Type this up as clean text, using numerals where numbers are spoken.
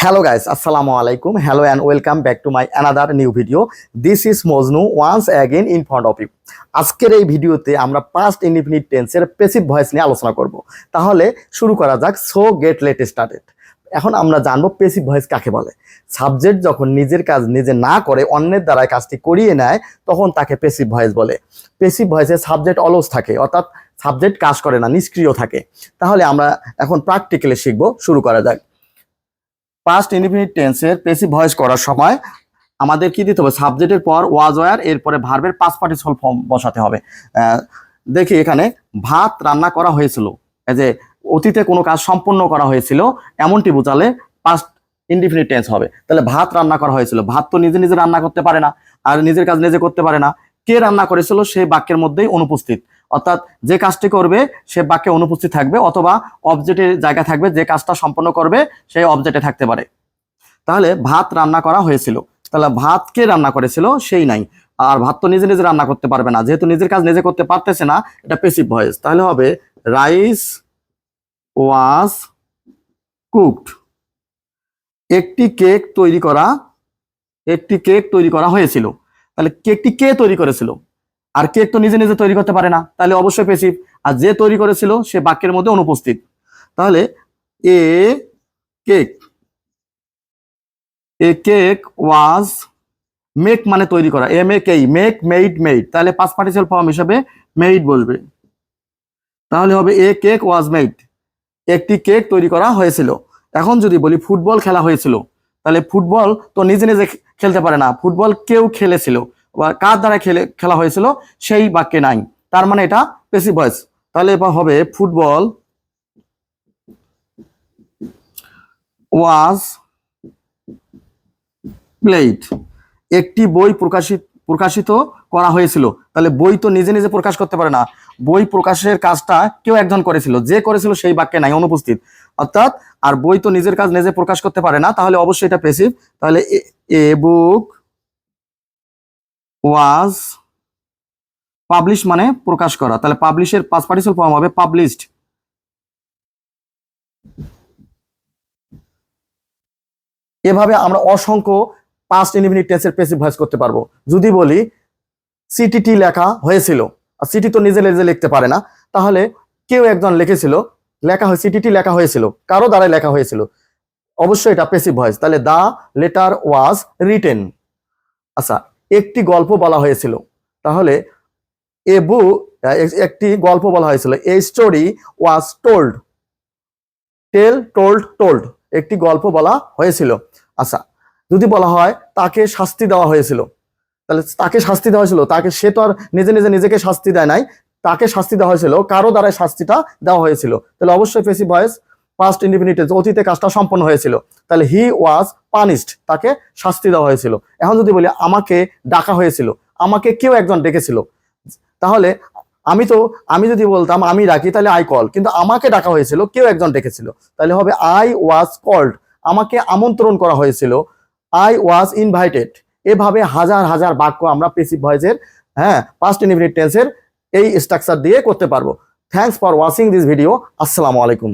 Hello guys, Assalamu alaikum. Hello and welcome back to my another new video. This is Mojnu once again in front of you. আজকের এই ভিডিওতে আমরা past indefinite tense এর passive voice নিয়ে আলোচনা করব। তাহলে শুরু করা যাক। So get late started. এখন আমরা জানবো প্যাসিভ ভয়েস কাকে বলে। সাবজেক্ট যখন নিজের কাজ নিজে না করে অন্যের দ্বারা কাজটি করিয়ে নেয় তখন তাকে প্যাসিভ ভয়েস বলে। প্যাসিভ ভয়েসে সাবজেক্ট অলস থাকে, অর্থাৎ সাবজেক্ট কাজ করে না, নিষ্ক্রিয় থাকে। তাহলে আমরা এখন প্র্যাকটিক্যালি শিখব। শুরু করা যাক। পাস্ট ইনডিফিনিট টেন্সের প্যাসিভ ভয়েস করার সময় আমাদের কি দিতে হবে? সাবজেক্টের পর ওয়াজ ওয়ার, এরপরে ভার্বের পাস্ট পার্টিসিপল ফর্ম বসাতে হবে। দেখি এখানে ভাত রান্না করা হয়েছিল, এই যে অতীতে কোনো কাজ সম্পন্ন করা হয়েছিল এমনটি বোঝালে পাস্ট ইনডিফিনিট টেন্স হবে। তাহলে ভাত রান্না করা হয়েছিল, ভাত তো নিজে নিজে রান্না করতে পারে না, আর নিজের কাজ নিজে করতে পারে না। কে রান্না করেছিল সেই বাক্যের মধ্যেই অনুপস্থিত, অর্থাৎ যে কাজটি করবে সে বাক্যে অনুপস্থিত থাকবে, অথবা অবজেক্টের জায়গা থাকবে, যে কাজটা সম্পন্ন করবে সেই অবজেক্টে থাকতে পারে। তাহলে ভাত রান্না করা হয়েছিল, তাহলে ভাত কে রান্না করেছিল সেই নাই, আর ভাত তো নিজে নিজে রান্না করতে পারবে না, যেহেতু নিজের কাজ নিজে করতে পারতেছে না, এটা প্যাসিভ ভয়েস। তাহলে হবে রাইস ওয়াজ কুকড। একটি কেক তৈরি করা হয়েছিল। তাহলে কেকটি কে তৈরি করেছিল? আর কেক তো নিজে নিজে তৈরি করতে পারে না, তাহলে অবশ্যই প্যাসিভ। আর যে তৈরি করেছিল সে বাক্যের মধ্যে অনুপস্থিত। তাহলে এ কেক ওয়াজ মেক মানে তৈরি করা, মেক মেড, তাহলে পাস্ট পার্টিসিপল ফর্ম হিসেবে মেড বলবে। তাহলে হবে এ কেক ওয়াজ মেড, একটি কেক তৈরি করা হয়েছিল। এখন যদি বলি ফুটবল খেলা হয়েছিল, তাহলে ফুটবল তো নিজে নিজে খেলতে পারে না, ফুটবল কেউ খেলেছিল বা কার দ্বারা খেলা হয়েছিল সেই বাক্যে নাই, তার মানে এটা প্যাসিভ ভয়েস। তাহলে এবার হবে ফুটবল ওয়াজ প্লেড। একটি বই প্রকাশিত করা হয়েছিল। তাহলে বই তো নিজে নিজে প্রকাশ করতে পারে না, বই প্রকাশের কাজটা কেউ একজন করেছিল, যে করেছিল সেই বাক্যে নাই, অনুপস্থিত। অর্থাৎ আর বই তো নিজের কাজ নিজে প্রকাশ করতে পারে না, তাহলে অবশ্যই এটা প্যাসিভ। তাহলে এ বুক ওয়াজ পাবলিশ মানে প্রকাশ করা, তাহলে পাবলিশের পাস্ট পার্টিসিপল ফর্ম হবে পাবলিশড। এভাবে আমরা অসংখ্য পাস্ট ইনডিফিনিট টেন্সের প্যাসিভ ভয়েস করতে পারবো। যদি বলি সিটিটি লেখা হয়েছিল, আর সিটি তো নিজে নিজে লিখতে পারে না, তাহলে কেউ একজন লিখেছিল, সিটিটি লেখা হয়েছিল, কারো দ্বারাই লেখা হয়েছিল, অবশ্যই এটা প্যাসিভ ভয়েস। তাহলে দা লেটার ওয়াজ রিটেন। আচ্ছা, একটি গল্প বলা হয়েছিল, তাহলে একটি গল্প বলা হয়েছিল, a story was told, told, একটি গল্প বলা হয়েছিল। আচ্ছা, যদি বলা হয় তাকে শাস্তি দেওয়া হয়েছিল, তাহলে তাকে শাস্তি দেওয়া হয়েছিল, সে তো আর নিজেকে শাস্তি দেয় নাই, তাকে শাস্তি দেওয়া হয়েছিল, কারো দ্বারা শাস্তিটা দেওয়া হয়েছিল, তাহলে অবশ্যই passive voice. Past indefinite tense, অতীতে কাজটা সম্পন্ন হয়েছিল, তাহলে হি ওয়াজ পানিশড, তাকে শাস্তি দেওয়া হয়েছিল। এখন যদি বলি আমাকে ডাকা হয়েছিল, আমাকে কেউ একজন ডেকেছিল, তাহলে আমি যদি বলতাম আমি ডাকি, তাহলে আই কল, কিন্তু আমাকে ডাকা হয়েছিল, কেউ একজন ডেকেছিল, তাহলে হবে আই ওয়াজ কল্ড, আমাকে আমন্ত্রণ করা হয়েছিল, আই ওয়াজ ইনভাইটেড। এভাবে হাজার হাজার বাক্য আমরা প্যাসিভ ভয়েসের পাস্ট ইনডিফিনিট টেন্সের এই স্ট্রাকচার দিয়ে করতে পারবো। Thanks for watching this video. আসসালামু আলাইকুম।